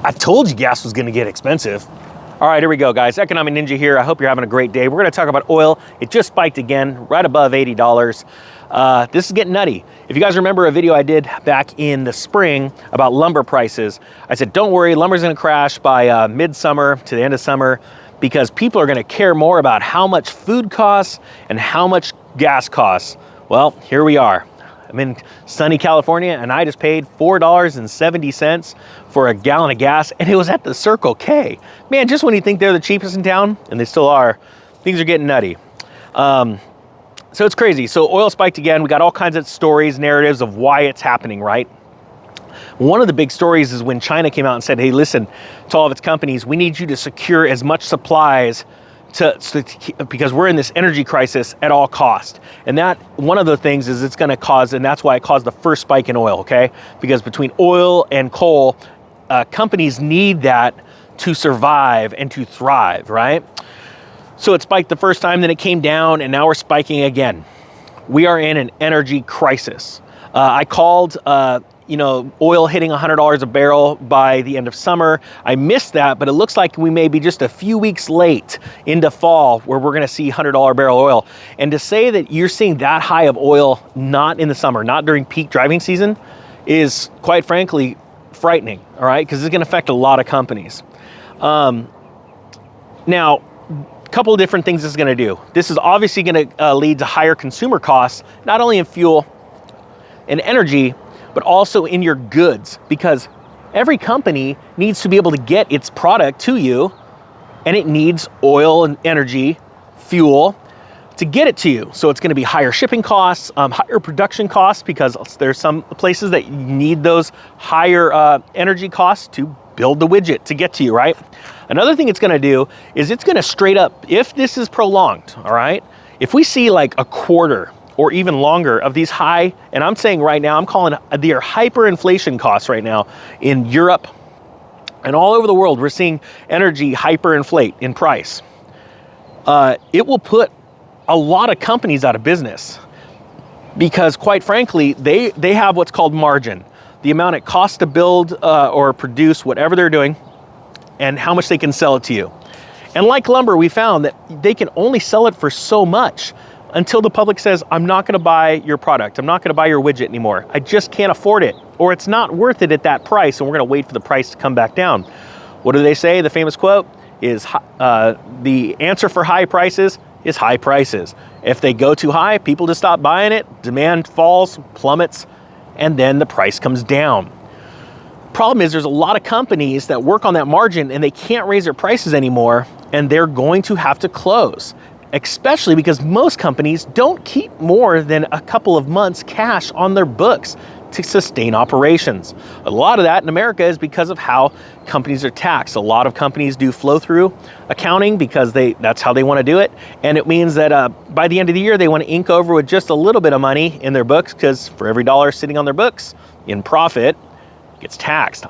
I told you gas was gonna get expensive. All right, here we go, guys. Economic Ninja here. I hope you're having a great day. We're gonna talk about oil. It just spiked again, right above $80. This is getting nutty. If you guys remember a video I did back in the spring about lumber prices, I said, don't worry, lumber's gonna crash by midsummer to the end of summer because people are gonna care more about how much food costs and how much gas costs. Well, here we are. I'm in sunny California and I just paid $4.70 for a gallon of gas and it was at the Circle K. Man, just when you think they're the cheapest in town, and they still are, things are getting nutty. So it's crazy. So oil spiked again. We got all kinds of stories, narratives of why it's happening, right? One of the big stories is when China came out and said, hey, listen, to all of its companies, we need you to secure as much supplies because we're in this energy crisis at all cost. And that, one of the things is it's gonna cause, and that's why it caused the first spike in oil, okay? Because between oil and coal, companies need that to survive and to thrive, right? So it spiked the first time, then it came down, and now we're spiking again. We are in an energy crisis. I called, oil hitting $100 a barrel by the end of summer. I missed that, but it looks like we may be just a few weeks late into fall where we're gonna see $100 barrel oil. And to say that you're seeing that high of oil, not in the summer, not during peak driving season, is quite frankly frightening, all right? Because it's gonna affect a lot of companies. Now, a couple of different things this is gonna do. This is obviously gonna lead to higher consumer costs, not only in fuel and energy, but also in your goods, because every company needs to be able to get its product to you, and it needs oil and energy, fuel, to get it to you. So it's gonna be higher shipping costs, higher production costs, because there's some places that need those higher energy costs to build the widget to get to you, right? Another thing it's gonna do is it's gonna straight up, if this is prolonged, all right? If we see like a quarter or even longer of these high, and I'm saying right now, I'm calling their hyperinflation costs right now in Europe and all over the world, we're seeing energy hyperinflate in price. It will put a lot of companies out of business because quite frankly, they have what's called margin, the amount it costs to build or produce whatever they're doing and how much they can sell it to you. And like lumber, we found that they can only sell it for so much until the public says, I'm not gonna buy your product. I'm not gonna buy your widget anymore. I just can't afford it, or it's not worth it at that price, and we're gonna wait for the price to come back down. What do they say? The famous quote is, the answer for high prices is high prices. If they go too high, people just stop buying it, demand falls, plummets, and then the price comes down. Problem is there's a lot of companies that work on that margin and they can't raise their prices anymore, and they're going to have to close. Especially because most companies don't keep more than a couple of months cash on their books to sustain operations. A lot of that in America is because of how companies are taxed. A lot of companies do flow-through accounting because that's how they want to do it. And it means that by the end of the year, they want to ink over with just a little bit of money in their books, because for every dollar sitting on their books in profit, it gets taxed.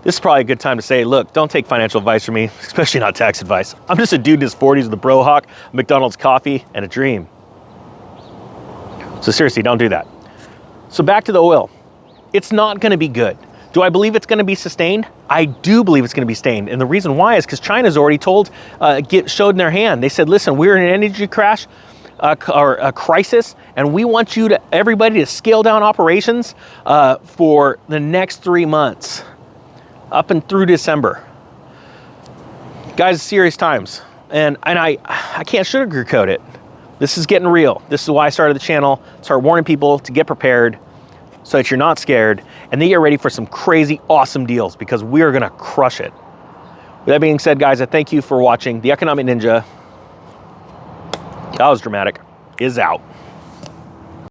This is probably a good time to say, look, don't take financial advice from me, especially not tax advice. I'm just a dude in his 40s with a bro hawk, McDonald's coffee, and a dream. So seriously, don't do that. So back to the oil. It's not gonna be good. Do I believe it's gonna be sustained? I do believe it's gonna be sustained. And the reason why is because China's already showed in their hand. They said, listen, we're in an energy crash, or a crisis, and we want everybody to scale down operations for the next 3 months. Up and through December. Guys, serious times. And I can't sugarcoat it. This is getting real. This is why I started the channel. Start warning people to get prepared so that you're not scared and they get ready for some crazy, awesome deals, because we are gonna crush it. With that being said, guys, I thank you for watching. The Economic Ninja, that was dramatic, is out.